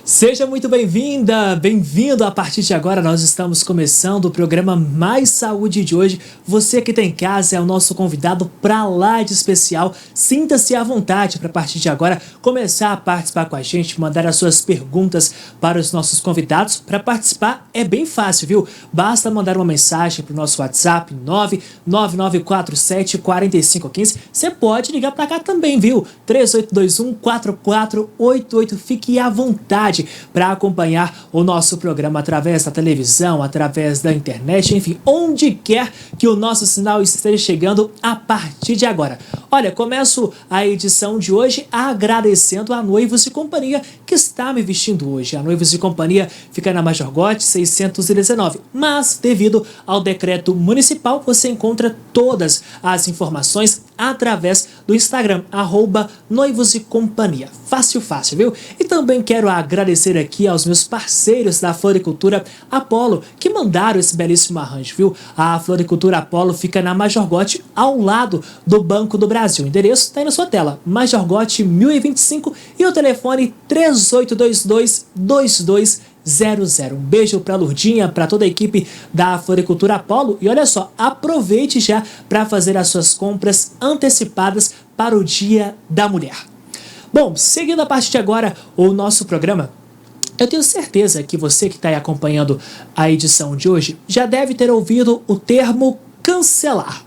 Seja muito bem-vinda, bem-vindo. A partir de agora nós estamos começando o programa Mais Saúde de hoje. Você que está em casa é o nosso convidado para lá de especial. Sinta-se à vontade para a partir de agora começar a participar com a gente, mandar as suas perguntas para os nossos convidados. Para participar é bem fácil, viu? Basta mandar uma mensagem para o nosso WhatsApp 999474515. Você pode ligar para cá também, viu? 3821-4488. Fique à vontade para acompanhar o nosso programa através da televisão, através da internet, enfim, onde quer que o nosso sinal esteja chegando a partir de agora. Olha, começo a edição de hoje agradecendo a Noivos e Companhia que está me vestindo hoje. A Noivos e Companhia fica na Major Gotti 619, mas devido ao decreto municipal, você encontra todas as informações através do Instagram, @Noivos e Companhia. Fácil, viu? E também quero agradecer aqui aos meus parceiros da Floricultura Apollo, que mandaram esse belíssimo arranjo, viu? A Floricultura Apollo fica na Major Gotti, ao lado do Banco do Brasil. O endereço está aí na sua tela, Major Gotti 1025 e o telefone 3822-2200. Um beijo para a Lurdinha, para toda a equipe da Floricultura Apollo. E olha só, aproveite já para fazer as suas compras antecipadas para o Dia da Mulher. Bom, seguindo a partir de agora o nosso programa, eu tenho certeza que você que está aí acompanhando a edição de hoje já deve ter ouvido o termo cancelar.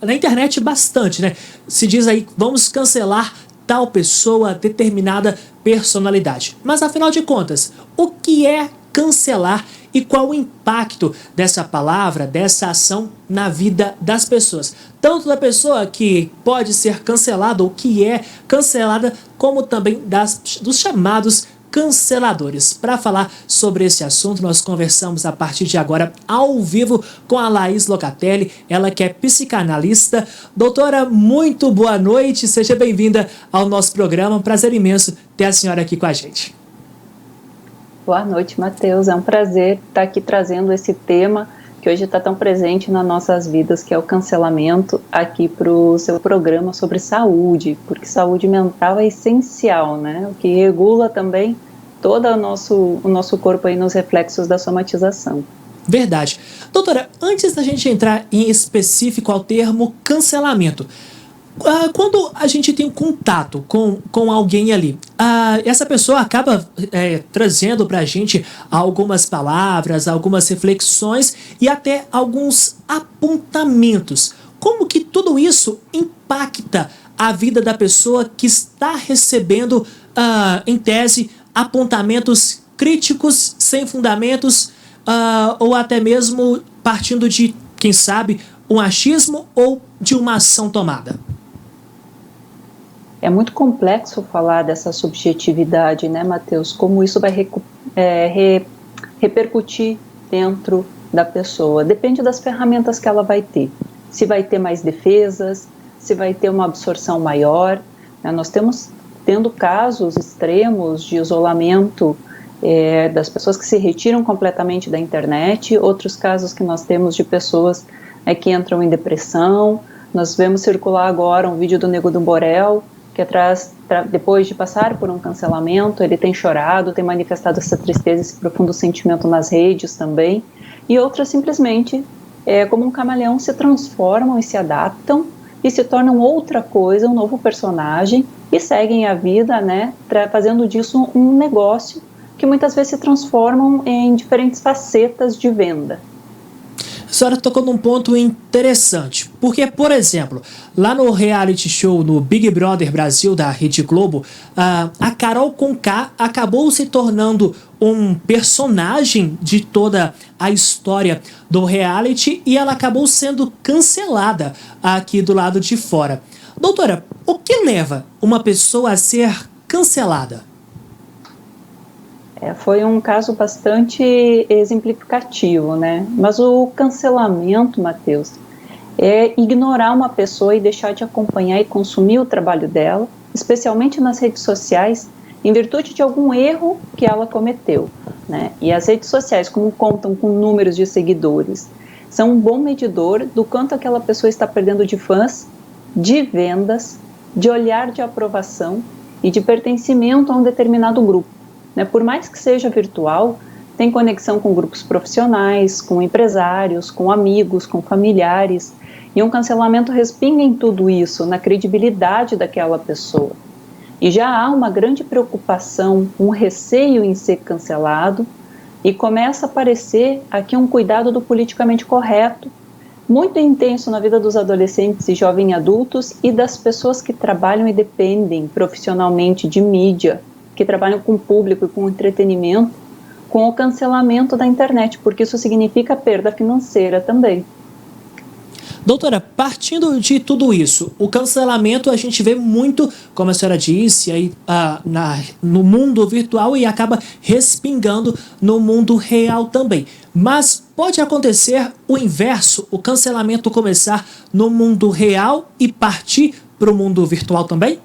Na internet bastante, né? Se diz aí, vamos cancelar tal pessoa, determinada personalidade. Mas afinal de contas, o que é cancelar e qual o impacto dessa palavra, dessa ação na vida das pessoas? Tanto da pessoa que pode ser cancelada ou que é cancelada, como também dos chamados canceladores. Para falar sobre esse assunto, nós conversamos a partir de agora ao vivo com a Laís Locatelli, ela que é psicanalista. Doutora, muito boa noite, seja bem-vinda ao nosso programa, um prazer imenso ter a senhora aqui com a gente. Boa noite, Matheus, é um prazer estar aqui trazendo esse tema que hoje está tão presente nas nossas vidas, que é o cancelamento, aqui para o seu programa sobre saúde, porque saúde mental é essencial, né? O que regula também todo o nosso corpo aí nos reflexos da somatização. Verdade. Doutora, antes da gente entrar em específico ao termo cancelamento, quando a gente tem um contato com alguém ali, essa pessoa acaba trazendo para a gente algumas palavras, algumas reflexões e até alguns apontamentos. Como que tudo isso impacta a vida da pessoa que está recebendo, em tese, apontamentos críticos, sem fundamentos, ou até mesmo partindo de, quem sabe, um achismo ou de uma ação tomada? É muito complexo falar dessa subjetividade, né, Matheus? Como isso vai repercutir dentro da pessoa. Depende das ferramentas que ela vai ter. Se vai ter mais defesas, se vai ter uma absorção maior. Né? Nós tendo casos extremos de isolamento das pessoas que se retiram completamente da internet, outros casos que nós temos de pessoas que entram em depressão. Nós vemos circular agora um vídeo do Nego do Borel, que depois de passar por um cancelamento, ele tem chorado, tem manifestado essa tristeza, esse profundo sentimento nas redes também, e outras simplesmente, como um camaleão, se transformam e se adaptam e se tornam outra coisa, um novo personagem, e seguem a vida, né, fazendo disso um negócio que muitas vezes se transformam em diferentes facetas de venda. A senhora tocou num ponto interessante, porque, por exemplo, lá no reality show, no Big Brother Brasil da Rede Globo, a Carol Conká acabou se tornando um personagem de toda a história do reality e ela acabou sendo cancelada aqui do lado de fora. Doutora, o que leva uma pessoa a ser cancelada? Foi um caso bastante exemplificativo, né? Mas o cancelamento, Matheus, é ignorar uma pessoa e deixar de acompanhar e consumir o trabalho dela, especialmente nas redes sociais, em virtude de algum erro que ela cometeu, né? E as redes sociais, como contam com números de seguidores, são um bom medidor do quanto aquela pessoa está perdendo de fãs, de vendas, de olhar de aprovação e de pertencimento a um determinado grupo. né? Por mais que seja virtual, tem conexão com grupos profissionais, com empresários, com amigos, com familiares, e um cancelamento respinga em tudo isso, na credibilidade daquela pessoa. E já há uma grande preocupação, um receio em ser cancelado, e começa a aparecer aqui um cuidado do politicamente correto, muito intenso na vida dos adolescentes e jovens adultos e das pessoas que trabalham e dependem profissionalmente de mídia, que trabalham com público e com entretenimento, com o cancelamento da internet, porque isso significa perda financeira também. Doutora, partindo de tudo isso, o cancelamento a gente vê muito, como a senhora disse, aí, no mundo virtual e acaba respingando no mundo real também. Mas pode acontecer o inverso, o cancelamento começar no mundo real e partir para o mundo virtual também?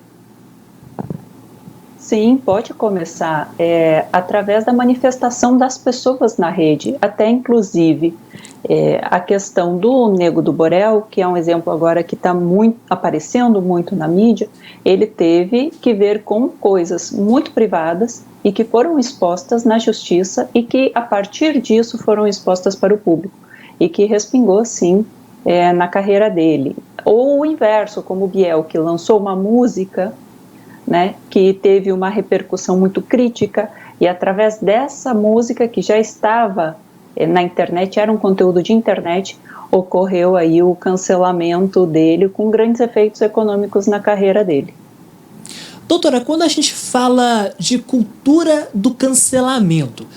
Sim, pode começar através da manifestação das pessoas na rede, até inclusive a questão do Nego do Borel, que é um exemplo agora que está aparecendo muito na mídia. Ele teve que ver com coisas muito privadas e que foram expostas na justiça e que a partir disso foram expostas para o público e que respingou sim na carreira dele. Ou o inverso, como o Biel, que lançou uma música, né, que teve uma repercussão muito crítica, e através dessa música que já estava na internet, era um conteúdo de internet, ocorreu aí o cancelamento dele com grandes efeitos econômicos na carreira dele. Doutora, quando a gente fala de cultura do cancelamento,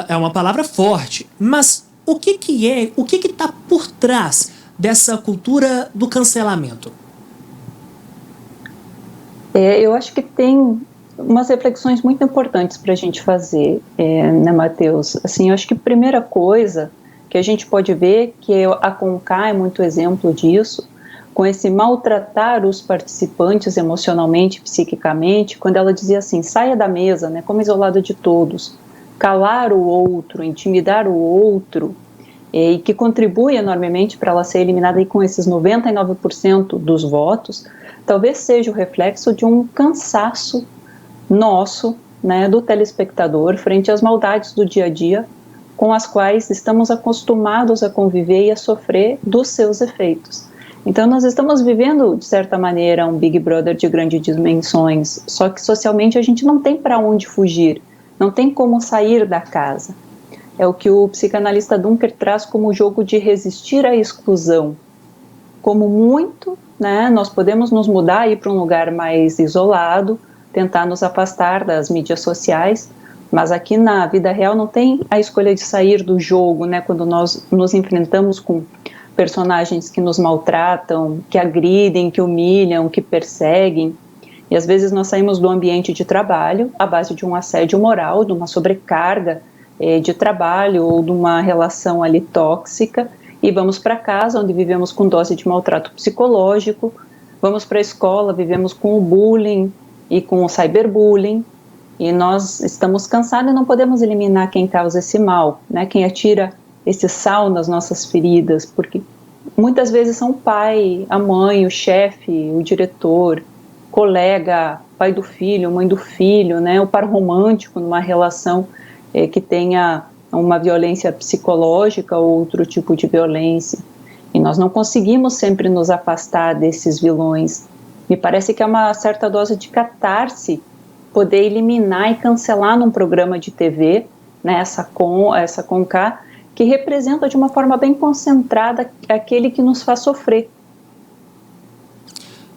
é uma palavra forte, mas o que está por trás dessa cultura do cancelamento? Eu acho que tem umas reflexões muito importantes para a gente fazer, né, Matheus? Assim, eu acho que a primeira coisa que a gente pode ver, que a Conká é muito exemplo disso, com esse maltratar os participantes emocionalmente, psiquicamente, quando ela dizia assim, saia da mesa, né, como isolado de todos, calar o outro, intimidar o outro, e que contribui enormemente para ela ser eliminada aí com esses 99% dos votos, talvez seja o reflexo de um cansaço nosso, né, do telespectador, frente às maldades do dia a dia, com as quais estamos acostumados a conviver e a sofrer dos seus efeitos. Então nós estamos vivendo, de certa maneira, um Big Brother de grandes dimensões, só que socialmente a gente não tem para onde fugir, não tem como sair da casa. É o que o psicanalista Dunker traz como jogo de resistir à exclusão. Como muito, né, nós podemos nos mudar e ir para um lugar mais isolado, tentar nos afastar das mídias sociais, mas aqui na vida real não tem a escolha de sair do jogo, né, quando nós nos enfrentamos com personagens que nos maltratam, que agridem, que humilham, que perseguem. E às vezes nós saímos do ambiente de trabalho à base de um assédio moral, de uma sobrecarga de trabalho ou de uma relação ali tóxica, e vamos para casa, onde vivemos com dose de maltrato psicológico, vamos para a escola, vivemos com o bullying e com o cyberbullying, e nós estamos cansados e não podemos eliminar quem causa esse mal, né? Quem atira esse sal nas nossas feridas, porque muitas vezes são o pai, a mãe, o chefe, o diretor, colega, pai do filho, mãe do filho, né? O par romântico numa relação que tenha uma violência psicológica ou outro tipo de violência. E nós não conseguimos sempre nos afastar desses vilões. Me parece que é uma certa dose de catarse poder eliminar e cancelar num programa de TV, né, essa Conká, que representa de uma forma bem concentrada aquele que nos faz sofrer.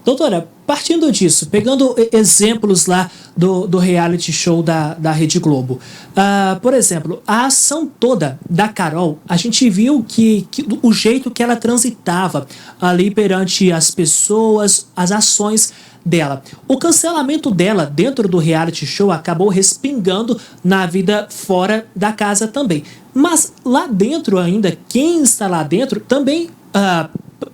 Doutora, partindo disso, pegando exemplos lá do reality show da Rede Globo, por exemplo, a ação toda da Carol, a gente viu que o jeito que ela transitava ali perante as pessoas, as ações dela. O cancelamento dela dentro do reality show acabou respingando na vida fora da casa também. Mas lá dentro ainda, quem está lá dentro também...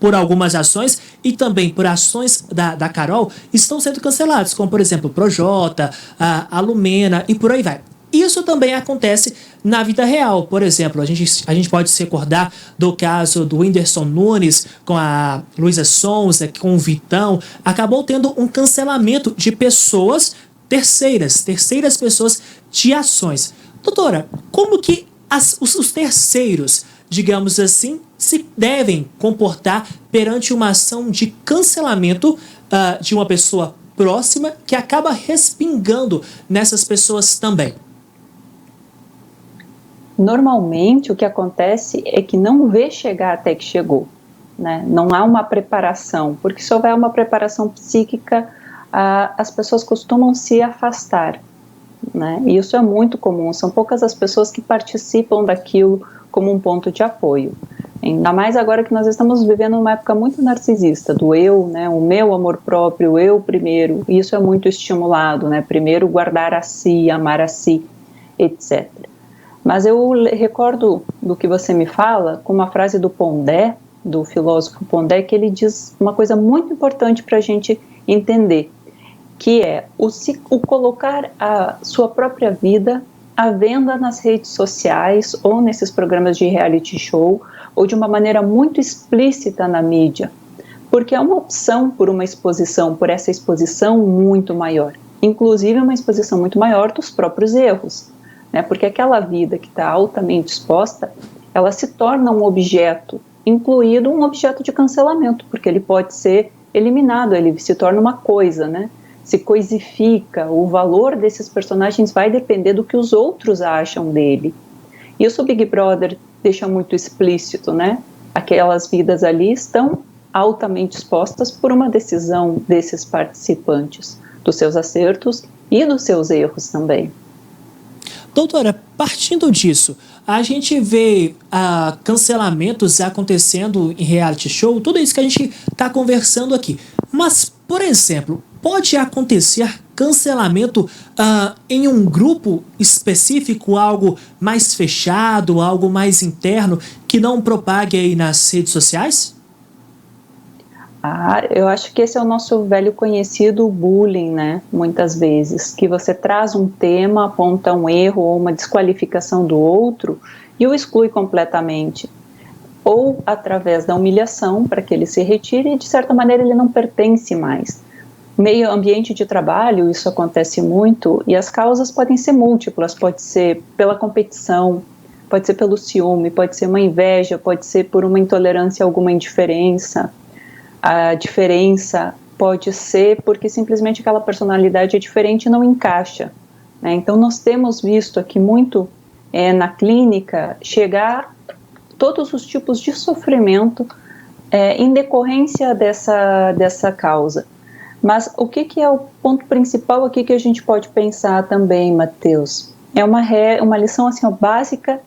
por algumas ações e também por ações da Carol, estão sendo cancelados, como por exemplo o Projota, a Lumena e por aí vai. Isso também acontece na vida real. Por exemplo, a gente pode se recordar do caso do Whindersson Nunes com a Luísa Sonza, com o Vitão. Acabou tendo um cancelamento de pessoas terceiras pessoas de ações. Doutora, como que os terceiros, digamos assim, se devem comportar perante uma ação de cancelamento de uma pessoa próxima que acaba respingando nessas pessoas também? Normalmente, o que acontece é que não vê chegar até que chegou, né? Não há uma preparação, porque se houver uma preparação psíquica, as pessoas costumam se afastar, né? E isso é muito comum, são poucas as pessoas que participam daquilo como um ponto de apoio. Ainda mais agora que nós estamos vivendo uma época muito narcisista, do eu, né? O meu amor próprio, o eu primeiro, e isso é muito estimulado, né? Primeiro guardar a si, amar a si, etc. Mas eu recordo do que você me fala com uma frase do Pondé, do filósofo Pondé, que ele diz uma coisa muito importante para a gente entender, que é o colocar a sua própria vida à venda nas redes sociais ou nesses programas de reality show, ou de uma maneira muito explícita na mídia, porque é uma opção por uma exposição, por essa exposição muito maior, inclusive uma exposição muito maior dos próprios erros, né? Porque aquela vida que está altamente exposta, ela se torna um objeto, incluído um objeto de cancelamento, porque ele pode ser eliminado, ele se torna uma coisa, né? Se coisifica, o valor desses personagens vai depender do que os outros acham dele. Isso o Big Brother deixa muito explícito, né? Aquelas vidas ali estão altamente expostas por uma decisão desses participantes, dos seus acertos e dos seus erros também. Doutora, partindo disso, a gente vê cancelamentos acontecendo em reality show, tudo isso que a gente está conversando aqui. Mas, por exemplo, pode acontecer cancelamento em um grupo específico, algo mais fechado, algo mais interno, que não propague aí nas redes sociais? Eu acho que esse é o nosso velho conhecido bullying, né? Muitas vezes, que você traz um tema, aponta um erro ou uma desqualificação do outro e o exclui completamente. Ou através da humilhação, para que ele se retire e, de certa maneira, ele não pertence mais. Meio ambiente de trabalho, isso acontece muito, e as causas podem ser múltiplas, pode ser pela competição, pode ser pelo ciúme, pode ser uma inveja, pode ser por uma intolerância a alguma indiferença. A diferença pode ser porque simplesmente aquela personalidade é diferente e não encaixa, né? Então nós temos visto aqui muito na clínica chegar todos os tipos de sofrimento em decorrência dessa causa. Mas o que é o ponto principal aqui que a gente pode pensar também, Matheus? É uma lição assim, básica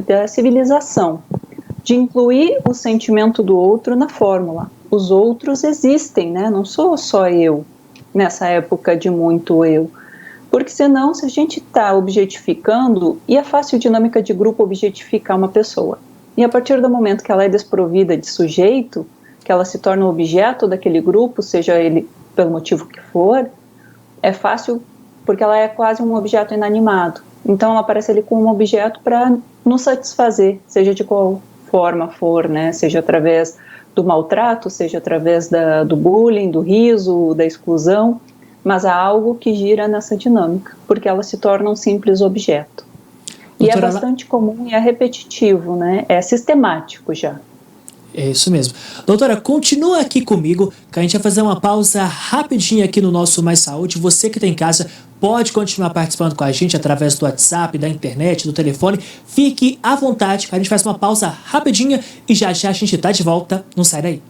da civilização, de incluir o sentimento do outro na fórmula. Os outros existem, né? Não sou só eu, nessa época de muito eu. Porque senão, se a gente está objetificando, e é fácil dinâmica de grupo objetificar uma pessoa. E a partir do momento que ela é desprovida de sujeito, que ela se torna um objeto daquele grupo, seja ele pelo motivo que for, é fácil porque ela é quase um objeto inanimado. Então ela aparece ali como um objeto para nos satisfazer, seja de qual forma for, né? Seja através do maltrato, seja através do bullying, do riso, da exclusão, mas há algo que gira nessa dinâmica, porque ela se torna um simples objeto. E é bastante comum e é repetitivo, né? É sistemático já. É isso mesmo. Doutora, continua aqui comigo, que a gente vai fazer uma pausa rapidinha aqui no nosso Mais Saúde. Você que está em casa pode continuar participando com a gente através do WhatsApp, da internet, do telefone. Fique à vontade, a gente faz uma pausa rapidinha e já já a gente está de volta. Não sai daí.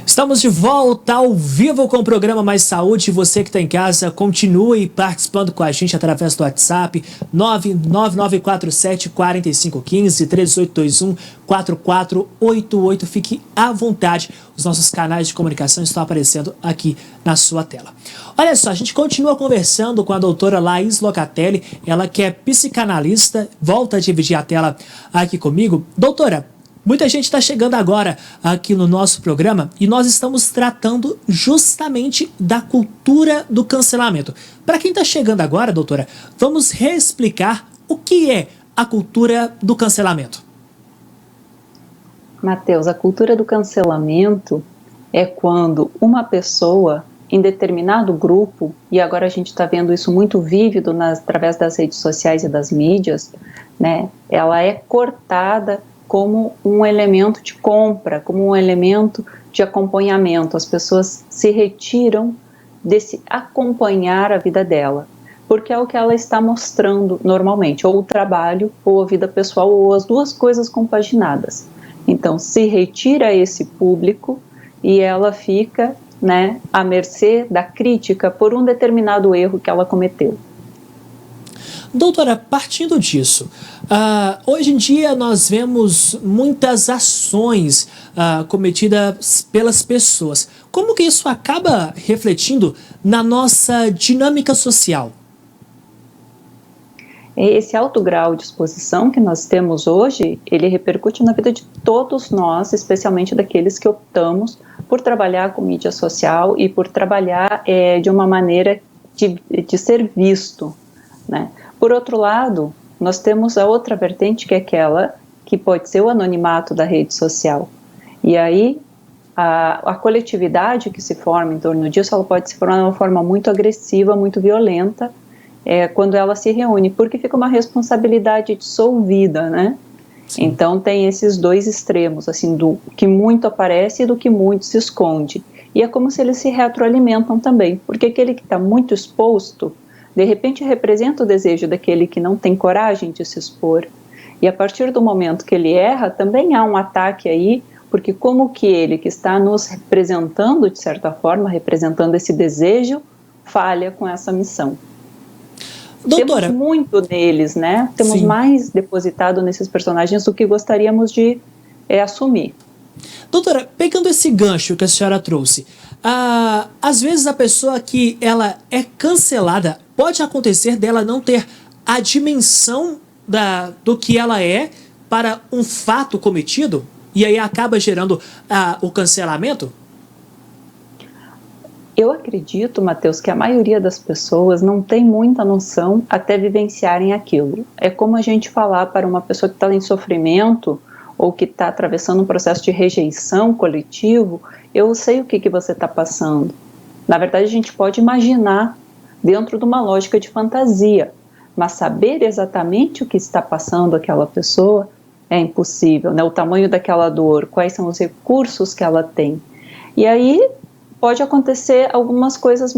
Estamos de volta ao vivo com o programa Mais Saúde. Você que está em casa, continue participando com a gente através do WhatsApp 999474515 3821-4488. Fique à vontade. Os nossos canais de comunicação estão aparecendo aqui na sua tela. Olha só, a gente continua conversando com a doutora Laís Locatelli, ela que é psicanalista, volta a dividir a tela aqui comigo. Doutora, muita gente está chegando agora aqui no nosso programa e nós estamos tratando justamente da cultura do cancelamento. Para quem está chegando agora, doutora, vamos reexplicar o que é a cultura do cancelamento. Matheus, a cultura do cancelamento é quando uma pessoa em determinado grupo, e agora a gente está vendo isso muito vívido através das redes sociais e das mídias, né, ela é cortada como um elemento de compra, como um elemento de acompanhamento. As pessoas se retiram desse acompanhar a vida dela, porque é o que ela está mostrando normalmente, ou o trabalho, ou a vida pessoal, ou as duas coisas compaginadas. Então, se retira esse público e ela fica, né, à mercê da crítica por um determinado erro que ela cometeu. Doutora, partindo disso, hoje em dia nós vemos muitas ações cometidas pelas pessoas. Como que isso acaba refletindo na nossa dinâmica social? Esse alto grau de exposição que nós temos hoje, ele repercute na vida de todos nós, especialmente daqueles que optamos por trabalhar com mídia social e por trabalhar de uma maneira de ser visto, né? Por outro lado, nós temos a outra vertente, que é aquela que pode ser o anonimato da rede social. E aí, a coletividade que se forma em torno disso, ela pode se formar de uma forma muito agressiva, muito violenta, quando ela se reúne, porque fica uma responsabilidade dissolvida, né? Sim. Então tem esses dois extremos, assim, do que muito aparece e do que muito se esconde. E é como se eles se retroalimentam também, porque aquele que está muito exposto, de repente representa o desejo daquele que não tem coragem de se expor. E a partir do momento que ele erra, também há um ataque aí, porque como que ele que está nos representando, de certa forma, representando esse desejo, falha com essa missão. Doutora, temos muito neles, né? Temos Sim. mais depositado nesses personagens do que gostaríamos de assumir. Doutora, pegando esse gancho que a senhora trouxe, às vezes a pessoa que ela é cancelada, pode acontecer dela não ter a dimensão do que ela é para um fato cometido, e aí acaba gerando o cancelamento? Eu acredito, Matheus, que a maioria das pessoas não tem muita noção até vivenciarem aquilo. É como a gente falar para uma pessoa que está em sofrimento ou que está atravessando um processo de rejeição coletivo, eu sei o que você está passando. Na verdade, a gente pode imaginar dentro de uma lógica de fantasia, mas saber exatamente o que está passando aquela pessoa é impossível, né? O tamanho daquela dor, quais são os recursos que ela tem. E aí pode acontecer algumas coisas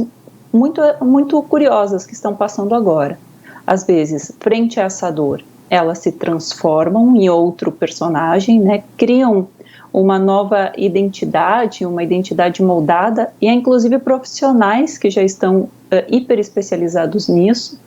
muito, muito curiosas que estão passando agora. Às vezes, frente a essa dor, elas se transformam em outro personagem, né? Criam uma nova identidade, uma identidade moldada, e há inclusive profissionais que já estão hiper especializados nisso,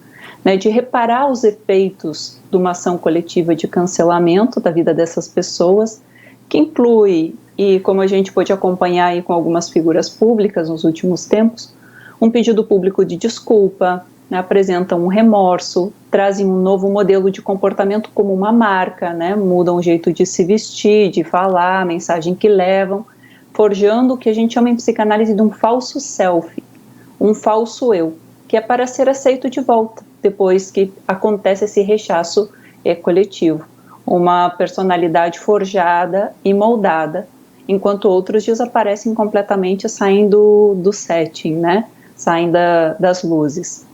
né? De reparar os efeitos de uma ação coletiva de cancelamento da vida dessas pessoas, que inclui, e como a gente pôde acompanhar aí com algumas figuras públicas nos últimos tempos, um pedido público de desculpa, né, apresentam um remorso, trazem um novo modelo de comportamento como uma marca, né, mudam o jeito de se vestir, de falar, a mensagem que levam, forjando o que a gente chama em psicanálise de um falso self, um falso eu, que é para ser aceito de volta, depois que acontece esse rechaço coletivo. Uma personalidade forjada e moldada, enquanto outros desaparecem completamente, saem do setting, né? Saem das luzes.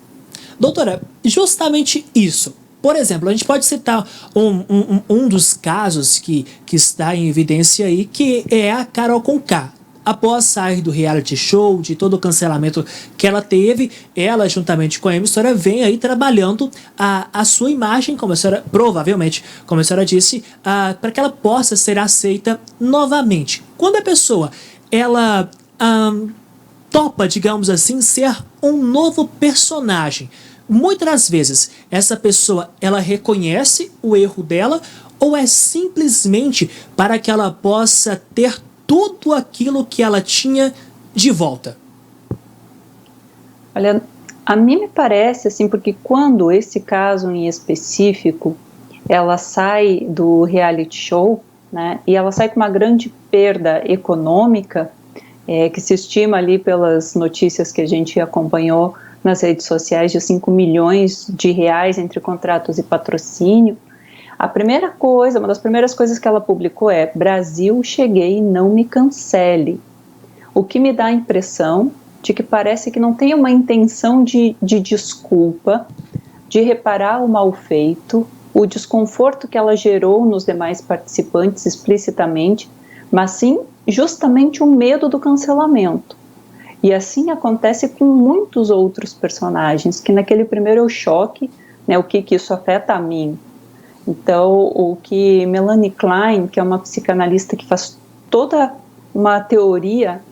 Doutora, justamente isso. Por exemplo, a gente pode citar um dos casos que está em evidência aí, que é a Carol Conká. Após sair do reality show, de todo o cancelamento que ela teve, ela, juntamente com a emissora, vem aí trabalhando a sua imagem, como a senhora, provavelmente, como a senhora disse, para que ela possa ser aceita novamente. Quando a pessoa, ela topa, digamos assim, ser um novo personagem, muitas das vezes, essa pessoa, ela reconhece o erro dela, ou é simplesmente para que ela possa ter tudo aquilo que ela tinha de volta? Olha, a mim me parece assim, porque quando esse caso em específico, ela sai do reality show, né, e ela sai com uma grande perda econômica, que se estima ali pelas notícias que a gente acompanhou nas redes sociais de 5 milhões de reais entre contratos e patrocínio. A primeira coisa, uma das primeiras coisas que ela publicou é: Brasil, cheguei, não me cancele. o que me dá a impressão de que parece que não tem uma intenção de desculpa, de reparar o mal feito, o desconforto que ela gerou nos demais participantes explicitamente, mas sim justamente o medo do cancelamento. E assim acontece com muitos outros personagens, que naquele primeiro choque, né, o que isso afeta a mim. Então, o que Melanie Klein, que é uma psicanalista que faz toda uma teoria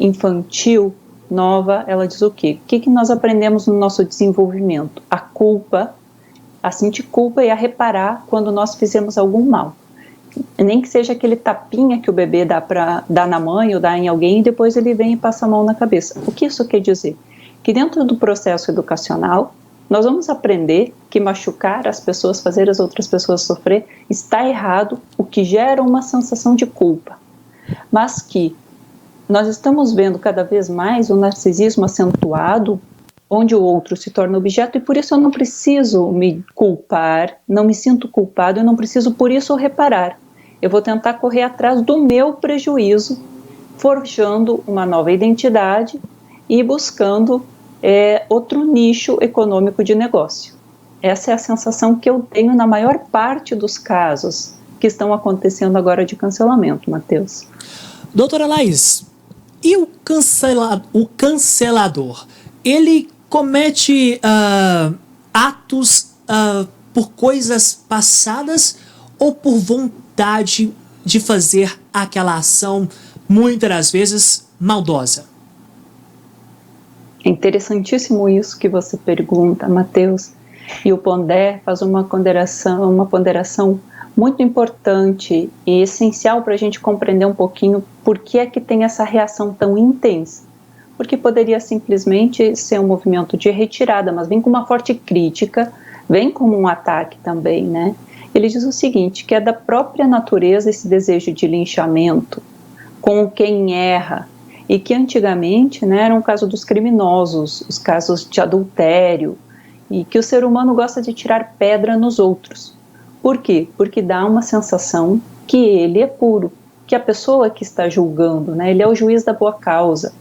infantil nova, ela diz o quê? O que nós aprendemos no nosso desenvolvimento? A culpa, a sentir culpa e a reparar quando nós fizemos algum mal. Nem que seja aquele tapinha que o bebê dá na mãe ou dá em alguém e depois ele vem e passa a mão na cabeça. O que isso quer dizer? Que dentro do processo educacional, nós vamos aprender que machucar as pessoas, fazer as outras pessoas sofrer, está errado, o que gera uma sensação de culpa. Mas que nós estamos vendo cada vez mais o narcisismo acentuado, onde o outro se torna objeto, e por isso eu não preciso me culpar, não me sinto culpado, eu não preciso por isso reparar. Eu vou tentar correr atrás do meu prejuízo, forjando uma nova identidade e buscando outro nicho econômico de negócio. Essa é a sensação que eu tenho na maior parte dos casos que estão acontecendo agora de cancelamento, Matheus. Doutora Laís, e o cancelador? Ele comete atos por coisas passadas ou por vontade de fazer aquela ação, muitas das vezes, maldosa? É interessantíssimo isso que você pergunta, Matheus. E o Pondé faz uma ponderação muito importante e essencial para a gente compreender um pouquinho por que é que tem essa reação tão intensa. Porque poderia simplesmente ser um movimento de retirada, mas vem com uma forte crítica, vem como um ataque também, né? Ele diz o seguinte, que é da própria natureza esse desejo de linchamento com quem erra, e que antigamente, né, era um caso dos criminosos, os casos de adultério, e que o ser humano gosta de tirar pedra nos outros. Por quê? Porque dá uma sensação que ele é puro, que a pessoa que está julgando, né, ele é o juiz da boa causa,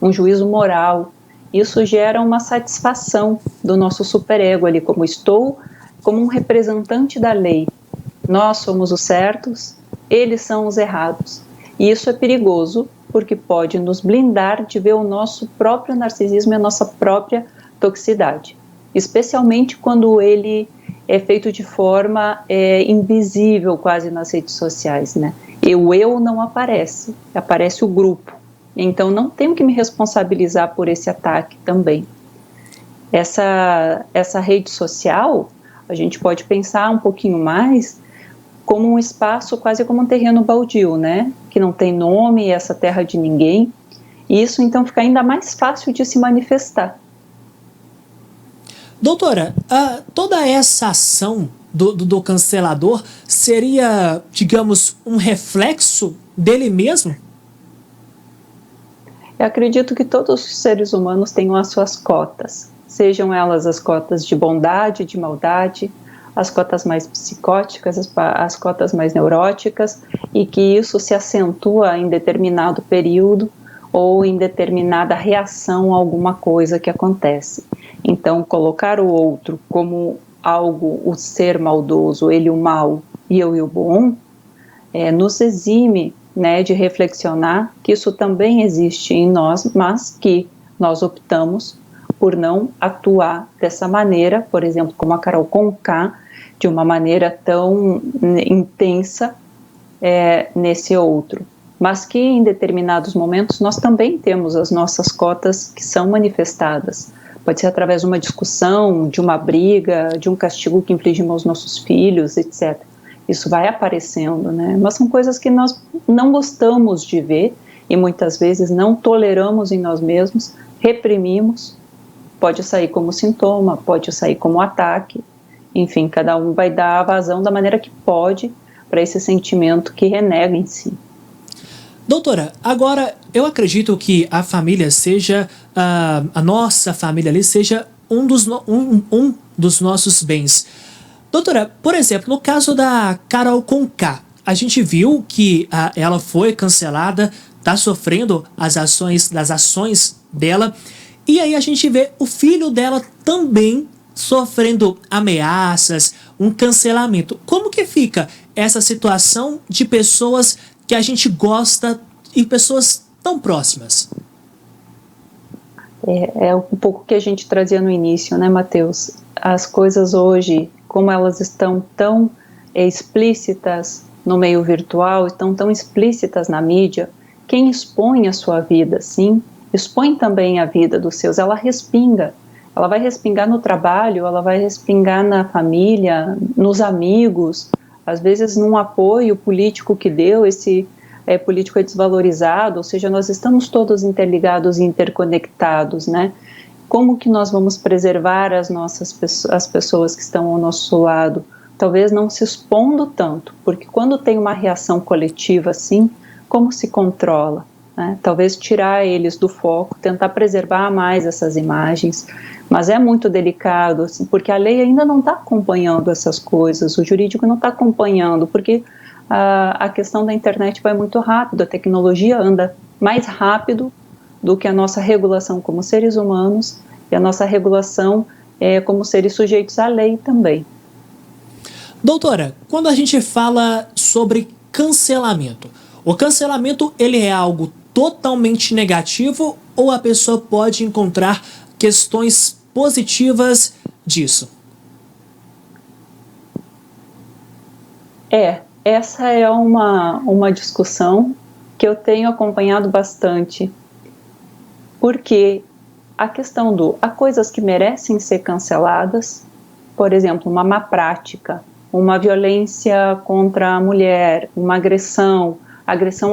um juízo moral. Isso gera uma satisfação do nosso superego ali, como um representante da lei. Nós somos os certos, eles são os errados. E isso é perigoso, porque pode nos blindar de ver o nosso próprio narcisismo e a nossa própria toxicidade. Especialmente quando ele é feito de forma invisível quase nas redes sociais, né? O eu não aparece, aparece o grupo. Então não tenho que me responsabilizar por esse ataque também. Essa rede social, a gente pode pensar um pouquinho mais como um espaço, quase como um terreno baldio, né? Que não tem nome, essa terra de ninguém. E isso então fica ainda mais fácil de se manifestar. Doutora, toda essa ação do cancelador seria, digamos, um reflexo dele mesmo? Eu acredito que todos os seres humanos tenham as suas cotas, sejam elas as cotas de bondade, de maldade, as cotas mais psicóticas, as cotas mais neuróticas, e que isso se acentua em determinado período ou em determinada reação a alguma coisa que acontece. Então, colocar o outro como algo, o ser maldoso, ele o mal e eu o bom, nos exime, né, de reflexionar que isso também existe em nós, mas que nós optamos por não atuar dessa maneira, por exemplo, como a Carol Conká, de uma maneira tão intensa nesse outro. Mas que em determinados momentos nós também temos as nossas cotas que são manifestadas. Pode ser através de uma discussão, de uma briga, de um castigo que infligimos aos nossos filhos, etc. Isso vai aparecendo, né? Mas são coisas que nós não gostamos de ver e muitas vezes não toleramos em nós mesmos, reprimimos. Pode sair como sintoma, pode sair como ataque. Enfim, cada um vai dar a vazão da maneira que pode para esse sentimento que renega em si. Doutora, agora eu acredito que a família seja, a nossa família ali seja um dos nossos bens. Doutora, por exemplo, no caso da Carol Conká, a gente viu que ela foi cancelada está sofrendo das ações dela. E aí a gente vê o filho dela também sofrendo ameaças, um cancelamento. Como que fica essa situação de pessoas que a gente gosta e pessoas tão próximas? É um pouco que a gente trazia no início, né, Matheus? As coisas hoje, como elas estão tão explícitas no meio virtual, estão tão explícitas na mídia, quem expõe a sua vida, sim, expõe também a vida dos seus, ela respinga. Ela vai respingar no trabalho, ela vai respingar na família, nos amigos, às vezes num apoio político que deu, esse político é desvalorizado, ou seja, nós estamos todos interligados e interconectados, né? Como que nós vamos preservar as pessoas que estão ao nosso lado? Talvez não se expondo tanto, porque quando tem uma reação coletiva assim, como se controla? Né? Talvez tirar eles do foco, tentar preservar mais essas imagens, mas é muito delicado, assim, porque a lei ainda não está acompanhando essas coisas, o jurídico não está acompanhando, porque a questão da internet vai muito rápido, a tecnologia anda mais rápido do que a nossa regulação como seres humanos e a nossa regulação como seres sujeitos à lei também. Doutora, quando a gente fala sobre cancelamento, o cancelamento ele é algo totalmente negativo ou a pessoa pode encontrar questões positivas disso? Essa é uma discussão que eu tenho acompanhado bastante, porque a questão há coisas que merecem ser canceladas, por exemplo, uma má prática, uma violência contra a mulher, uma agressão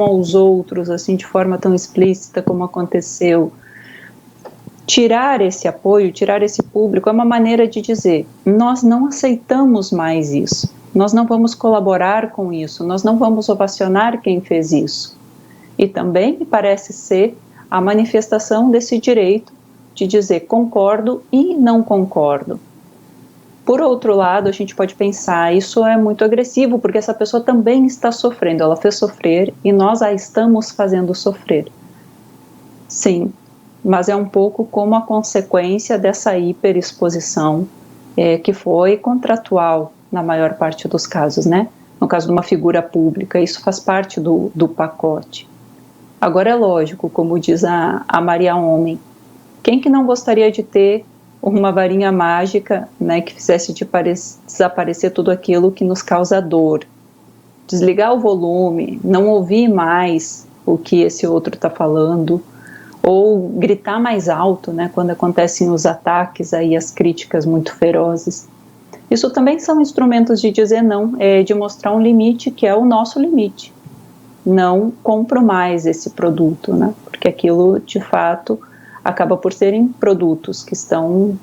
aos outros, assim, de forma tão explícita como aconteceu. Tirar esse apoio, tirar esse público é uma maneira de dizer, nós não aceitamos mais isso, nós não vamos colaborar com isso, nós não vamos ovacionar quem fez isso. E também me parece ser a manifestação desse direito de dizer concordo e não concordo. Por outro lado, a gente pode pensar, isso é muito agressivo, porque essa pessoa também está sofrendo, ela fez sofrer e nós a estamos fazendo sofrer. Sim, mas é um pouco como a consequência dessa hiperexposição, que foi contratual na maior parte dos casos, né? No caso de uma figura pública, isso faz parte do pacote. Agora é lógico, como diz a Maria Homem, quem que não gostaria de ter uma varinha mágica, né, que fizesse desaparecer tudo aquilo que nos causa dor? Desligar o volume, não ouvir mais o que esse outro está falando, ou gritar mais alto, né, quando acontecem os ataques, aí, as críticas muito ferozes. Isso também são instrumentos de dizer não, de mostrar um limite que é o nosso limite. Não compro mais esse produto, né, porque aquilo, de fato, acaba por serem produtos que estão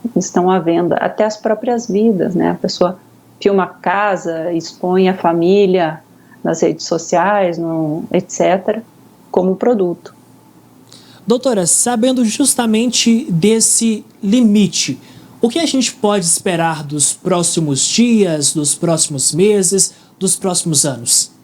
à venda, até as próprias vidas, né? A pessoa filma a casa, expõe a família nas redes sociais, etc., como produto. Doutora, sabendo justamente desse limite, o que a gente pode esperar dos próximos dias, dos próximos meses, dos próximos anos?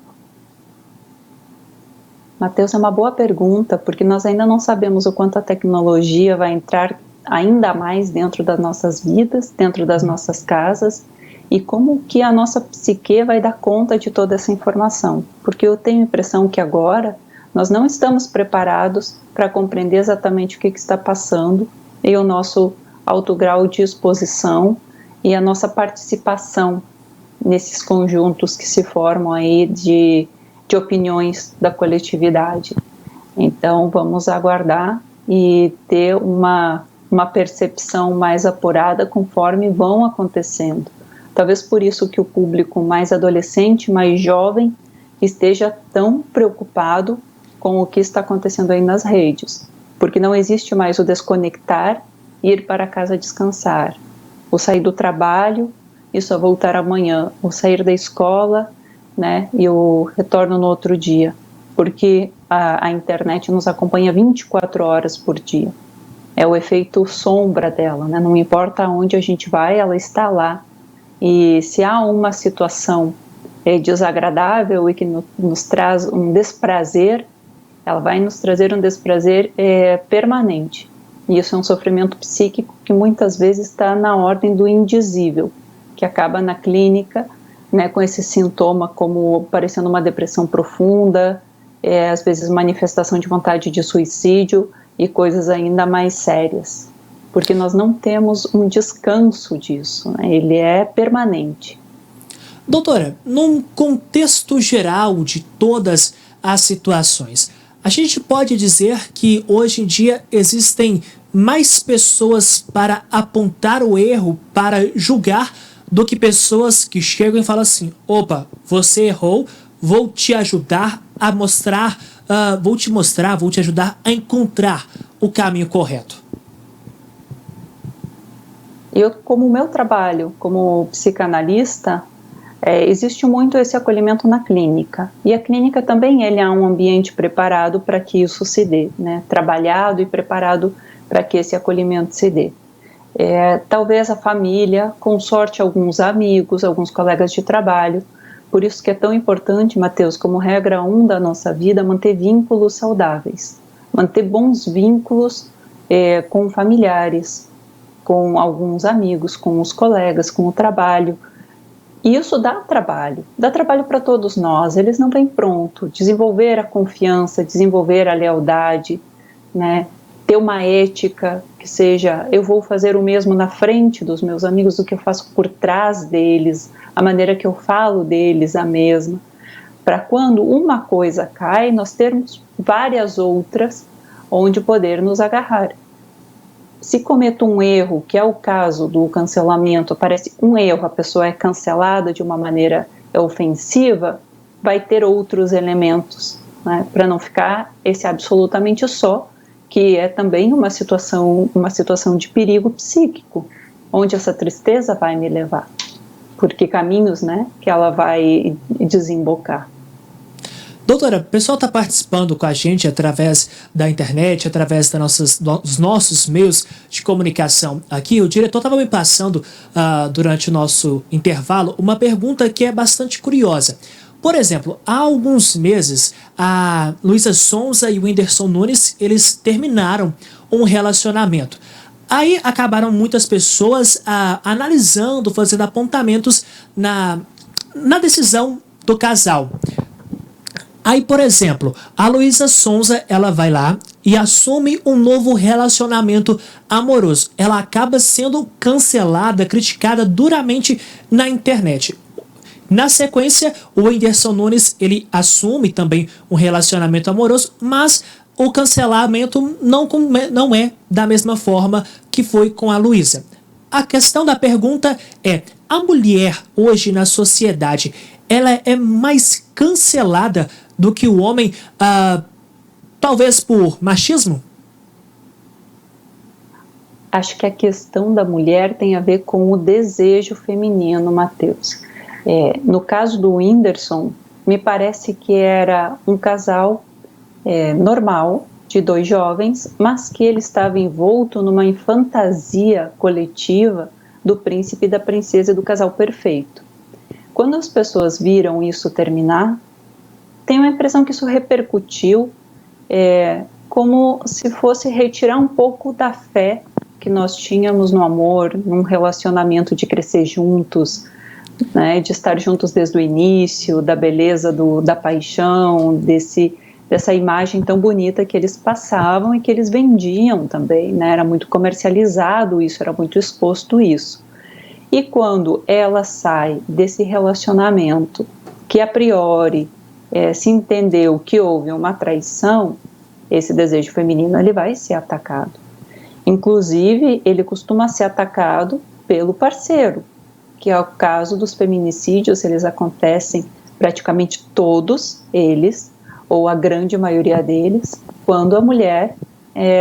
Matheus, é uma boa pergunta, porque nós ainda não sabemos o quanto a tecnologia vai entrar ainda mais dentro das nossas vidas, dentro das nossas casas, e como que a nossa psique vai dar conta de toda essa informação. Porque eu tenho a impressão que agora nós não estamos preparados para compreender exatamente o que está passando e o nosso alto grau de exposição e a nossa participação nesses conjuntos que se formam aí de opiniões da coletividade. Então vamos aguardar e ter uma percepção mais apurada conforme vão acontecendo. Talvez por isso que o público mais adolescente, mais jovem, esteja tão preocupado com o que está acontecendo aí nas redes, porque não existe mais o desconectar e ir para casa descansar, o sair do trabalho e só voltar amanhã, o sair da escola, né, e o retorno no outro dia, porque a internet nos acompanha 24 horas por dia. É o efeito sombra dela, né? Não importa aonde a gente vai, ela está lá. E se há uma situação desagradável e que nos traz um desprazer, ela vai nos trazer um desprazer permanente. E isso é um sofrimento psíquico que muitas vezes está na ordem do indizível, que acaba na clínica, né, com esse sintoma como parecendo uma depressão profunda, às vezes manifestação de vontade de suicídio e coisas ainda mais sérias, porque nós não temos um descanso disso, né? Ele é permanente. Doutora, num contexto geral de todas as situações, a gente pode dizer que hoje em dia existem mais pessoas para apontar o erro, para julgar, do que pessoas que chegam e falam assim: opa, você errou, vou te ajudar a mostrar, vou te ajudar a encontrar o caminho correto. Eu, como meu trabalho como psicanalista, existe muito esse acolhimento na clínica. E a clínica também ele é um ambiente preparado para que isso se dê, né? Trabalhado e preparado para que esse acolhimento se dê. Talvez a família, com sorte alguns amigos, alguns colegas de trabalho. Por isso que é tão importante, Matheus, como regra 1 da nossa vida, manter vínculos saudáveis. Manter bons vínculos com familiares, com alguns amigos, com os colegas, com o trabalho. E isso dá trabalho para todos nós, eles não vêm pronto. Desenvolver a confiança, desenvolver a lealdade, né? Ter uma ética que seja, eu vou fazer o mesmo na frente dos meus amigos do que eu faço por trás deles, a maneira que eu falo deles, a mesma. Para quando uma coisa cai, nós termos várias outras onde poder nos agarrar. Se cometo um erro, que é o caso do cancelamento, parece um erro, a pessoa é cancelada de uma maneira ofensiva, vai ter outros elementos, né, para não ficar esse absolutamente só, que é também uma situação de perigo psíquico, onde essa tristeza vai me levar, porque caminhos, né, que ela vai desembocar. Doutora, o pessoal está participando com a gente através da internet, através dos nossos meios de comunicação aqui. O diretor estava me passando, durante o nosso intervalo, uma pergunta que é bastante curiosa. Por exemplo, há alguns meses, a Luísa Sonza e o Whindersson Nunes, eles terminaram um relacionamento. Aí acabaram muitas pessoas analisando, fazendo apontamentos na decisão do casal. Aí, por exemplo, a Luísa Sonza, ela vai lá e assume um novo relacionamento amoroso. Ela acaba sendo cancelada, criticada duramente na internet. Na sequência, o Whindersson Nunes, ele assume também um relacionamento amoroso, mas o cancelamento não é da mesma forma que foi com a Luísa. A questão da pergunta é: a mulher hoje na sociedade, ela é mais cancelada do que o homem, talvez por machismo? Acho que a questão da mulher tem a ver com o desejo feminino, Matheus. No caso do Whindersson, me parece que era um casal normal, de dois jovens, mas que ele estava envolto numa fantasia coletiva do príncipe e da princesa e do casal perfeito. Quando as pessoas viram isso terminar, tenho a impressão que isso repercutiu como se fosse retirar um pouco da fé que nós tínhamos no amor, num relacionamento de crescer juntos, né, de estar juntos desde o início, da beleza da paixão, dessa imagem tão bonita que eles passavam e que eles vendiam também, né, era muito comercializado isso, era muito exposto isso. E quando ela sai desse relacionamento que a priori se entendeu que houve uma traição, esse desejo feminino ele vai ser atacado. Inclusive, ele costuma ser atacado pelo parceiro, que é o caso dos feminicídios. Eles acontecem praticamente todos eles, ou a grande maioria deles, quando a mulher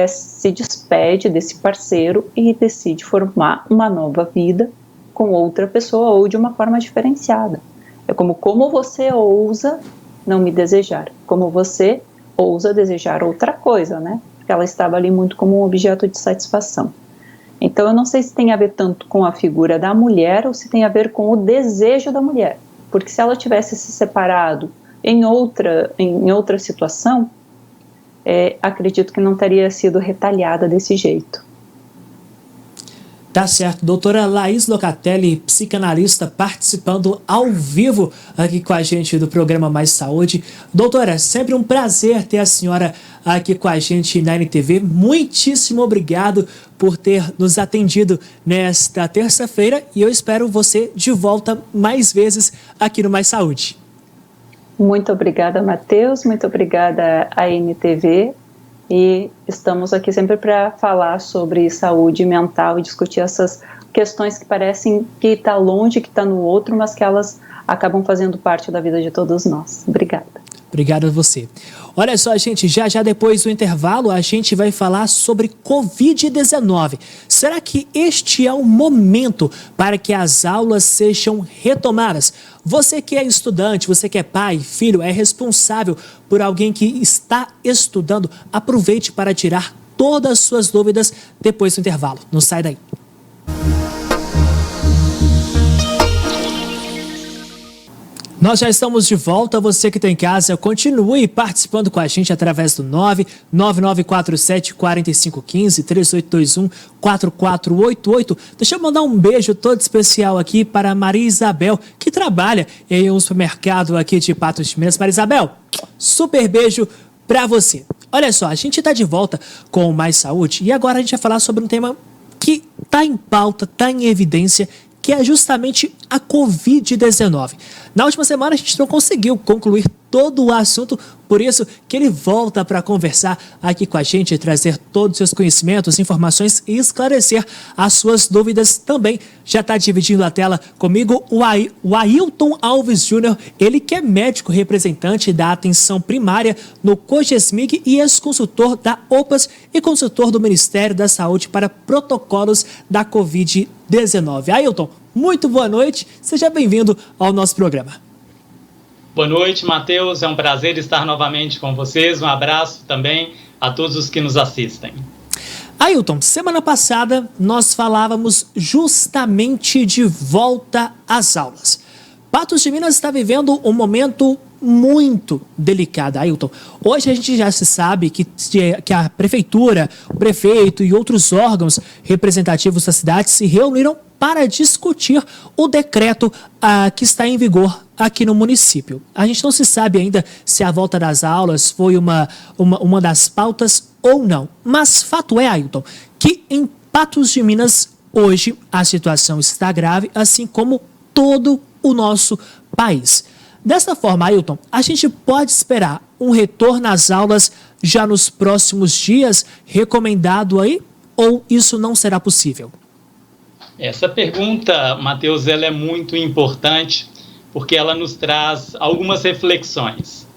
se despede desse parceiro e decide formar uma nova vida com outra pessoa ou de uma forma diferenciada. É como você ousa não me desejar, como você ousa desejar outra coisa, né? Porque ela estava ali muito como um objeto de satisfação. Então eu não sei se tem a ver tanto com a figura da mulher ou se tem a ver com o desejo da mulher, porque se ela tivesse se separado em outra situação, acredito que não teria sido retalhada desse jeito. Tá certo. Doutora Laís Locatelli, psicanalista, participando ao vivo aqui com a gente do programa Mais Saúde. Doutora, sempre um prazer ter a senhora aqui com a gente na NTV. Muitíssimo obrigado por ter nos atendido nesta terça-feira e eu espero você de volta mais vezes aqui no Mais Saúde. Muito obrigada, Matheus. Muito obrigada à NTV. E estamos aqui sempre para falar sobre saúde mental e discutir essas questões que parecem que está longe, que está no outro, mas que elas acabam fazendo parte da vida de todos nós. Obrigada. Obrigado a você. Olha só, gente, já depois do intervalo a gente vai falar sobre Covid-19. Será que este é o momento para que as aulas sejam retomadas? Você que é estudante, você que é pai, filho, é responsável por alguém que está estudando, aproveite para tirar todas as suas dúvidas depois do intervalo. Não sai daí. Nós já estamos de volta. Você que está em casa, continue participando com a gente através do 99947-4515, 3821-4488. Deixa eu mandar um beijo todo especial aqui para a Maria Isabel, que trabalha em um supermercado aqui de Patos de Minas. Maria Isabel, super beijo para você. Olha só, a gente está de volta com o Mais Saúde e agora a gente vai falar sobre um tema que está em pauta, está em evidência, que é justamente a Covid-19. Na última semana a gente não conseguiu concluir todo o assunto, por isso que ele volta para conversar aqui com a gente, trazer todos os seus conhecimentos, informações e esclarecer as suas dúvidas também. Já está dividindo a tela comigo o Ailton Alves Júnior, ele que é médico representante da atenção primária no COGESMIG e ex-consultor da OPAS e consultor do Ministério da Saúde para protocolos da Covid-19. Ailton, muito boa noite, seja bem-vindo ao nosso programa. Boa noite, Matheus, é um prazer estar novamente com vocês, um abraço também a todos os que nos assistem. Ailton, semana passada nós falávamos justamente de volta às aulas. Patos de Minas está vivendo um momento muito delicado, Ailton. Hoje a gente já se sabe que a prefeitura, o prefeito e outros órgãos representativos da cidade se reuniram para discutir o decreto que está em vigor aqui no município. A gente não se sabe ainda se a volta das aulas foi uma das pautas ou não. Mas fato é, Ailton, que em Patos de Minas hoje a situação está grave, assim como todo o nosso país. Dessa forma, Ailton, a gente pode esperar um retorno às aulas já nos próximos dias, recomendado aí, ou isso não será possível? Essa pergunta, Matheus, ela é muito importante porque ela nos traz algumas reflexões.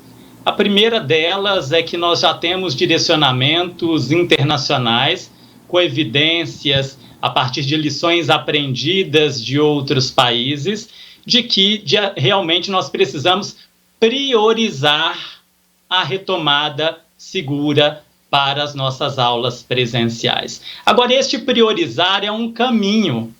A primeira delas é que nós já temos direcionamentos internacionais com evidências a partir de lições aprendidas de outros países de que realmente nós precisamos priorizar a retomada segura para as nossas aulas presenciais. Agora, este priorizar é um caminho,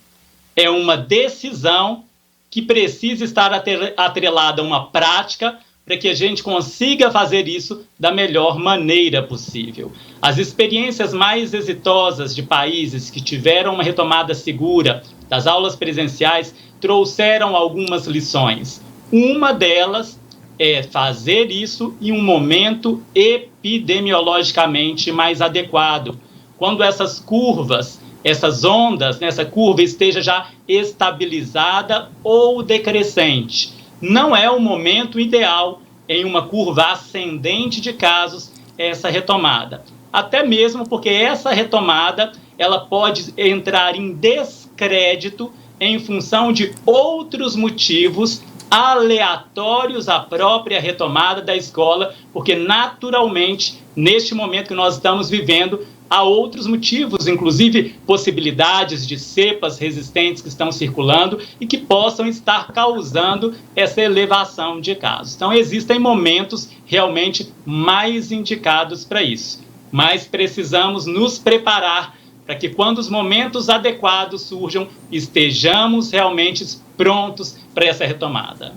é uma decisão que precisa estar atrelada a uma prática para que a gente consiga fazer isso da melhor maneira possível. As experiências mais exitosas de países que tiveram uma retomada segura das aulas presenciais trouxeram algumas lições. Uma delas é fazer isso em um momento epidemiologicamente mais adequado, quando essas curvas, essas ondas, essa curva esteja já estabilizada ou decrescente. Não é o momento ideal em uma curva ascendente de casos essa retomada. Até mesmo porque essa retomada ela pode entrar em descrédito em função de outros motivos aleatórios à própria retomada da escola, porque naturalmente, neste momento que nós estamos vivendo, há outros motivos, inclusive possibilidades de cepas resistentes que estão circulando e que possam estar causando essa elevação de casos. Então, existem momentos realmente mais indicados para isso, mas precisamos nos preparar para que quando os momentos adequados surjam, estejamos realmente prontos para essa retomada.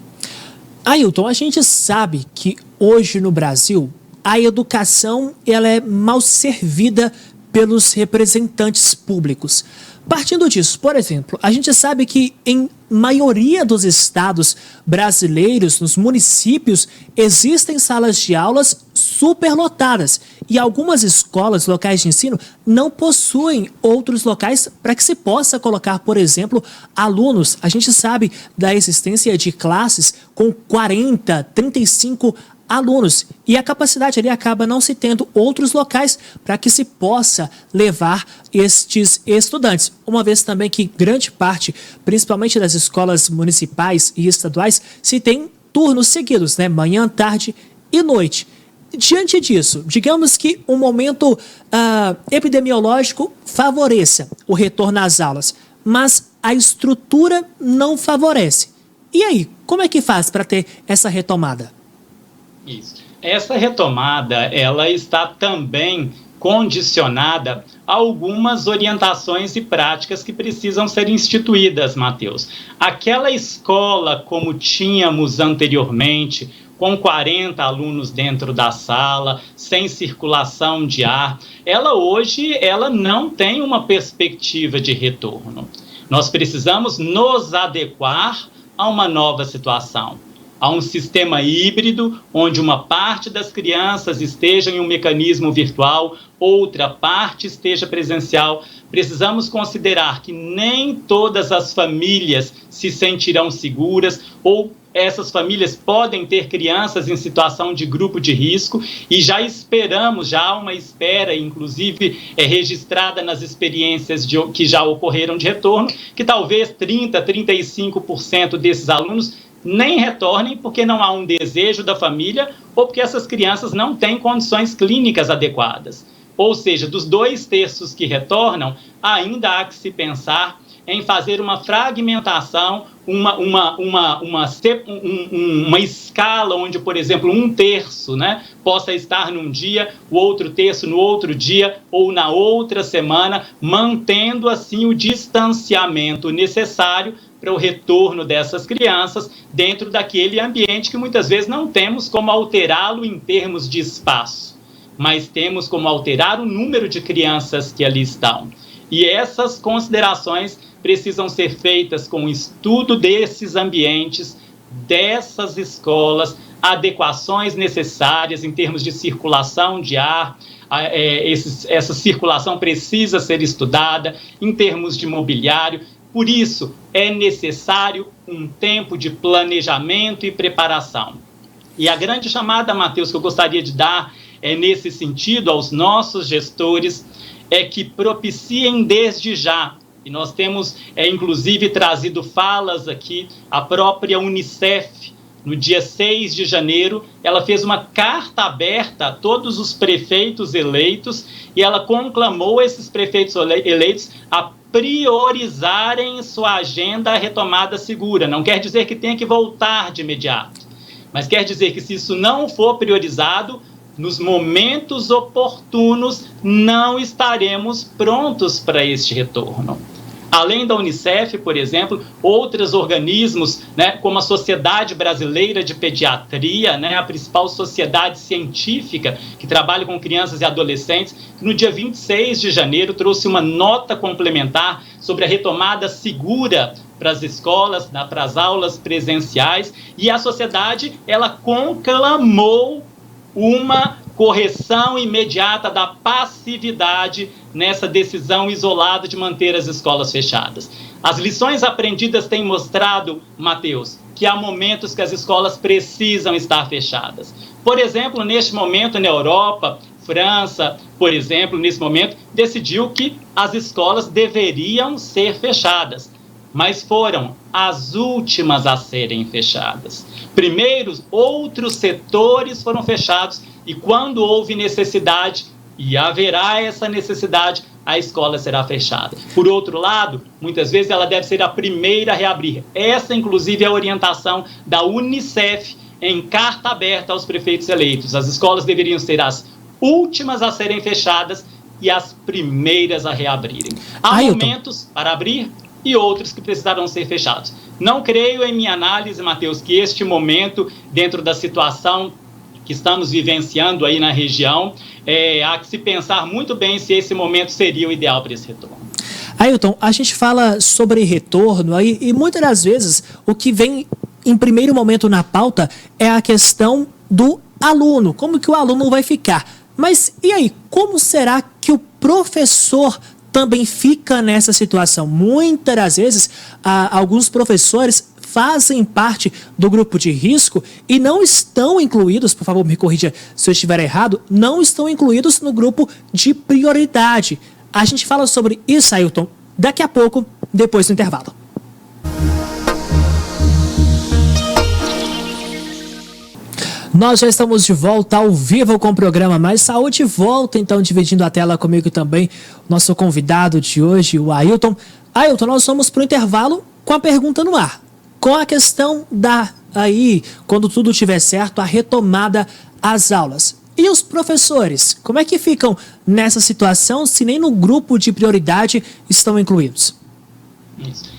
Ailton, a gente sabe que hoje no Brasil a educação ela é mal servida pelos representantes públicos. Partindo disso, por exemplo, a gente sabe que em maioria dos estados brasileiros, nos municípios, existem salas de aulas superlotadas e algumas escolas, locais de ensino, não possuem outros locais para que se possa colocar, por exemplo, alunos. A gente sabe da existência de classes com 40, 35 alunos e a capacidade ali acaba não se tendo outros locais para que se possa levar estes estudantes. Uma vez também que grande parte, principalmente das escolas municipais e estaduais, se tem turnos seguidos, né? Manhã, tarde e noite. Diante disso, digamos que um momento epidemiológico favoreça o retorno às aulas, mas a estrutura não favorece. E aí, como é que faz para ter essa retomada? Isso. Essa retomada, ela está também condicionada a algumas orientações e práticas que precisam ser instituídas, Matheus. Aquela escola como tínhamos anteriormente, com 40 alunos dentro da sala, sem circulação de ar, ela hoje não tem uma perspectiva de retorno. Nós precisamos nos adequar a uma nova situação. A um sistema híbrido, onde uma parte das crianças esteja em um mecanismo virtual, outra parte esteja presencial. Precisamos considerar que nem todas as famílias se sentirão seguras, ou essas famílias podem ter crianças em situação de grupo de risco, e já esperamos, já há uma espera, inclusive registrada nas experiências que já ocorreram de retorno, que talvez 30%, 35% desses alunos nem retornem porque não há um desejo da família ou porque essas crianças não têm condições clínicas adequadas. Ou seja, dos 2/3 que retornam, ainda há que se pensar em fazer uma fragmentação, uma escala onde, por exemplo, 1/3, né, possa estar num dia, o outro terço no outro dia ou na outra semana, mantendo assim o distanciamento necessário para o retorno dessas crianças dentro daquele ambiente que muitas vezes não temos como alterá-lo em termos de espaço, mas temos como alterar o número de crianças que ali estão. E essas considerações precisam ser feitas com o estudo desses ambientes, dessas escolas, adequações necessárias em termos de circulação de ar. Essa circulação precisa ser estudada em termos de mobiliário. Por isso, é necessário um tempo de planejamento e preparação. E a grande chamada, Matheus, que eu gostaria de dar nesse sentido aos nossos gestores é que propiciem desde já. E nós temos, inclusive, trazido falas aqui, a própria Unicef, no dia 6 de janeiro, ela fez uma carta aberta a todos os prefeitos eleitos e ela conclamou esses prefeitos eleitos a priorizarem em sua agenda a retomada segura. Não quer dizer que tenha que voltar de imediato, mas quer dizer que se isso não for priorizado, nos momentos oportunos não estaremos prontos para este retorno. Além da Unicef, por exemplo, outros organismos, né, como a Sociedade Brasileira de Pediatria, né, a principal sociedade científica que trabalha com crianças e adolescentes, no dia 26 de janeiro trouxe uma nota complementar sobre a retomada segura para as escolas, para as aulas presenciais, e a sociedade ela conclamou uma correção imediata da passividade nessa decisão isolada de manter as escolas fechadas. As lições aprendidas têm mostrado, Matheus, que há momentos que as escolas precisam estar fechadas. Por exemplo, neste momento na Europa, França, por exemplo, nesse momento, decidiu que as escolas deveriam ser fechadas, mas foram as últimas a serem fechadas. Primeiro, outros setores foram fechados e quando houve necessidade, e haverá essa necessidade, a escola será fechada. Por outro lado, muitas vezes ela deve ser a primeira a reabrir. Essa, inclusive, é a orientação da Unicef em carta aberta aos prefeitos eleitos. As escolas deveriam ser as últimas a serem fechadas e as primeiras a reabrirem. Há momentos para abrir e outros que precisarão ser fechados. Não creio, em minha análise, Matheus, que este momento, dentro da situação que estamos vivenciando aí na região, há que se pensar muito bem se esse momento seria o ideal para esse retorno. Ailton, a gente fala sobre retorno aí, e muitas das vezes o que vem em primeiro momento na pauta é a questão do aluno, como que o aluno vai ficar. Mas e aí, como será que o professor também fica nessa situação? Muitas das vezes, alguns professores fazem parte do grupo de risco e não estão incluídos, por favor, me corrija se eu estiver errado, não estão incluídos no grupo de prioridade. A gente fala sobre isso, Ailton, daqui a pouco, depois do intervalo. Nós já estamos de volta ao vivo com o programa Mais Saúde. Volta então dividindo a tela comigo também o nosso convidado de hoje, o Ailton. Ailton, nós vamos para o intervalo com a pergunta no ar. Com a questão aí, quando tudo estiver certo, a retomada às aulas. E os professores, como é que ficam nessa situação se nem no grupo de prioridade estão incluídos? Isso.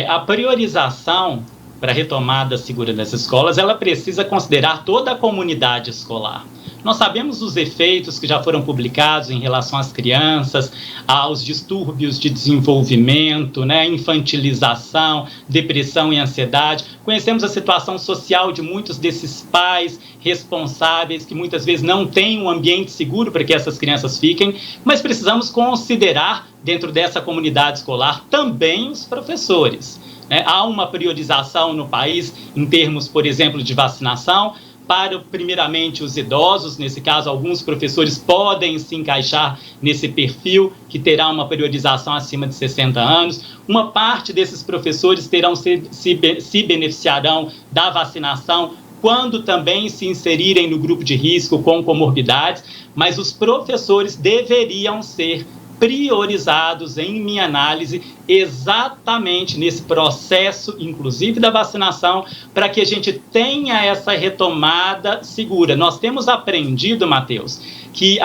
A priorização para a retomada segura das escolas, ela precisa considerar toda a comunidade escolar. Nós sabemos os efeitos que já foram publicados em relação às crianças, aos distúrbios de desenvolvimento, infantilização, depressão e ansiedade. Conhecemos a situação social de muitos desses pais responsáveis que muitas vezes não têm um ambiente seguro para que essas crianças fiquem, mas precisamos considerar dentro dessa comunidade escolar também os professores. Há uma priorização no país em termos, por exemplo, de vacinação, para, primeiramente, os idosos. Nesse caso, alguns professores podem se encaixar nesse perfil, que terá uma priorização acima de 60 anos. Uma parte desses professores se beneficiarão da vacinação quando também se inserirem no grupo de risco com comorbidades, mas os professores deveriam ser priorizados, em minha análise, exatamente nesse processo, inclusive da vacinação, para que a gente tenha essa retomada segura. Nós temos aprendido, Matheus, que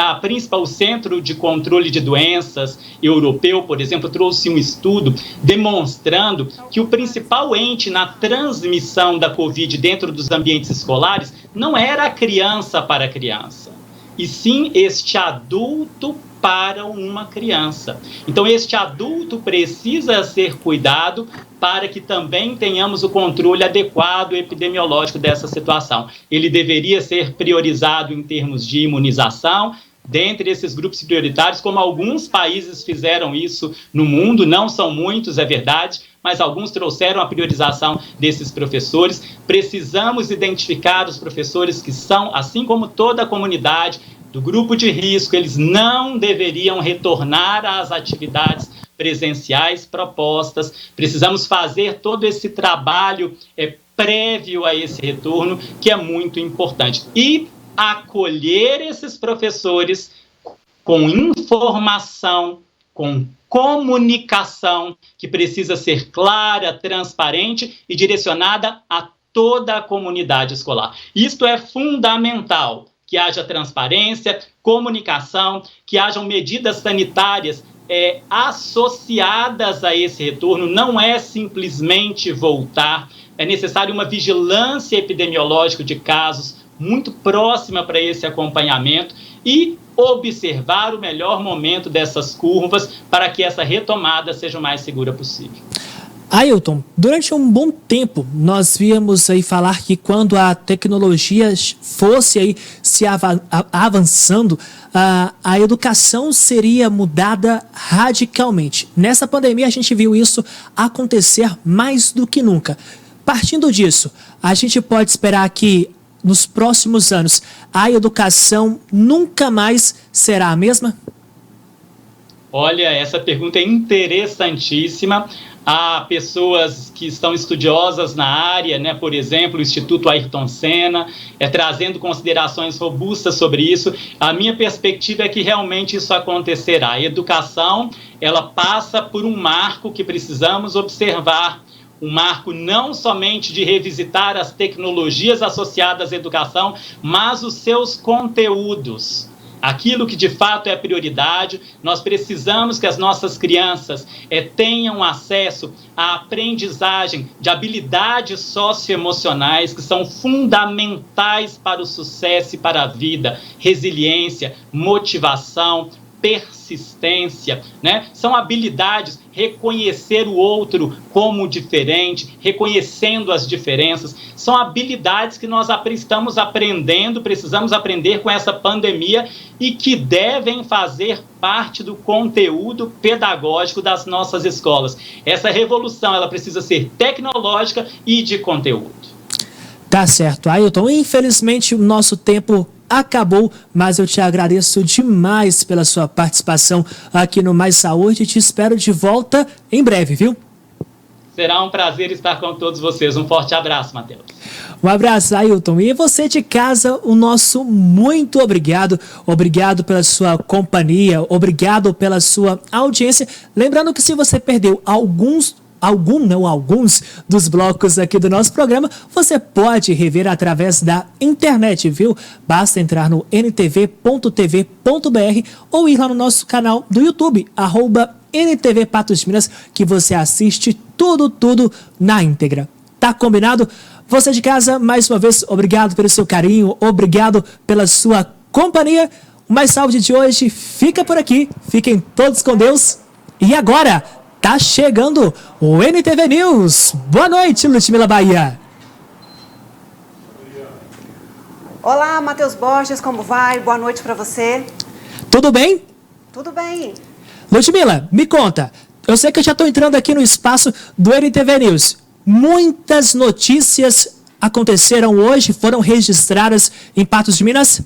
o Centro de Controle de Doenças europeu, por exemplo, trouxe um estudo demonstrando que o principal ente na transmissão da Covid dentro dos ambientes escolares não era a criança para a criança, e sim este adulto para uma criança. Então, este adulto precisa ser cuidado para que também tenhamos o controle adequado epidemiológico dessa situação. Ele deveria ser priorizado em termos de imunização, dentre esses grupos prioritários, como alguns países fizeram isso no mundo. Não são muitos, é verdade, mas alguns trouxeram a priorização desses professores. Precisamos identificar os professores que são, assim como toda a comunidade, do grupo de risco. Eles não deveriam retornar às atividades presenciais propostas. Precisamos fazer todo esse trabalho prévio a esse retorno, que é muito importante. E acolher esses professores com informação, com comunicação, que precisa ser clara, transparente e direcionada a toda a comunidade escolar. Isto é fundamental, que haja transparência, comunicação, que hajam medidas sanitárias associadas a esse retorno. Não é simplesmente voltar, é necessário uma vigilância epidemiológica de casos muito próxima para esse acompanhamento e observar o melhor momento dessas curvas para que essa retomada seja o mais segura possível. Ailton, durante um bom tempo nós víamos aí falar que quando a tecnologia fosse aí se avançando, a educação seria mudada radicalmente. Nessa pandemia a gente viu isso acontecer mais do que nunca. Partindo disso, a gente pode esperar que nos próximos anos a educação nunca mais será a mesma? Olha, essa pergunta é interessantíssima. Há pessoas que estão estudiosas na área, por exemplo, o Instituto Ayrton Senna, trazendo considerações robustas sobre isso. A minha perspectiva é que realmente isso acontecerá. A educação, ela passa por um marco que precisamos observar, um marco não somente de revisitar as tecnologias associadas à educação, mas os seus conteúdos. aquilo que de fato é prioridade. Nós precisamos que as nossas crianças tenham acesso à aprendizagem de habilidades socioemocionais que são fundamentais para o sucesso e para a vida: resiliência, motivação, persistência, né? São habilidades, reconhecer o outro como diferente, reconhecendo as diferenças, são habilidades que nós estamos aprendendo, precisamos aprender com essa pandemia e que devem fazer parte do conteúdo pedagógico das nossas escolas. Essa revolução, ela precisa ser tecnológica e de conteúdo. Tá certo, Ailton. Infelizmente, o nosso tempo acabou, mas eu te agradeço demais pela sua participação aqui no Mais Saúde e te espero de volta em breve, viu? Será um prazer estar com todos vocês. Um forte abraço, Matheus. Um abraço, Ailton. E você de casa, o nosso muito obrigado. Obrigado pela sua companhia, obrigado pela sua audiência. Lembrando que se você perdeu alguns dos blocos aqui do nosso programa, você pode rever através da internet, viu? Basta entrar no ntv.tv.br ou ir lá no nosso canal do YouTube, @NTV Patos de Minas, que você assiste tudo na íntegra. Tá combinado? Você de casa, mais uma vez, obrigado pelo seu carinho, obrigado pela sua companhia. O Mais Saúde de hoje fica por aqui. Fiquem todos com Deus. E agora, tá chegando o NTV News. Boa noite, Ludmila Bahia. Olá, Matheus Borges, como vai? Boa noite para você. Tudo bem? Tudo bem. Ludmila, me conta. Eu sei que eu já estou entrando aqui no espaço do NTV News. Muitas notícias aconteceram hoje, foram registradas em Patos de Minas?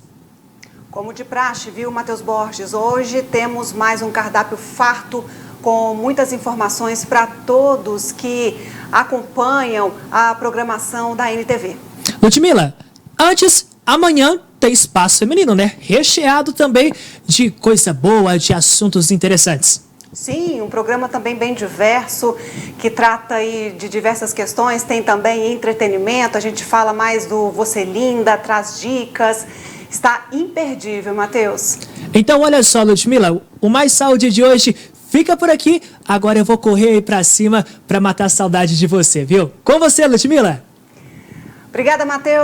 Como de praxe, viu, Matheus Borges? Hoje temos mais um cardápio farto com muitas informações para todos que acompanham a programação da NTV. Ludmila, antes, amanhã tem Espaço Feminino, né? Recheado também de coisa boa, de assuntos interessantes. Sim, um programa também bem diverso, que trata aí de diversas questões, tem também entretenimento, a gente fala mais do Você Linda, traz dicas, está imperdível, Matheus. Então, olha só, Ludmila, o Mais Saúde de hoje fica por aqui. Agora eu vou correr aí pra cima pra matar a saudade de você, viu? Com você, Ludmila. Obrigada, Matheus.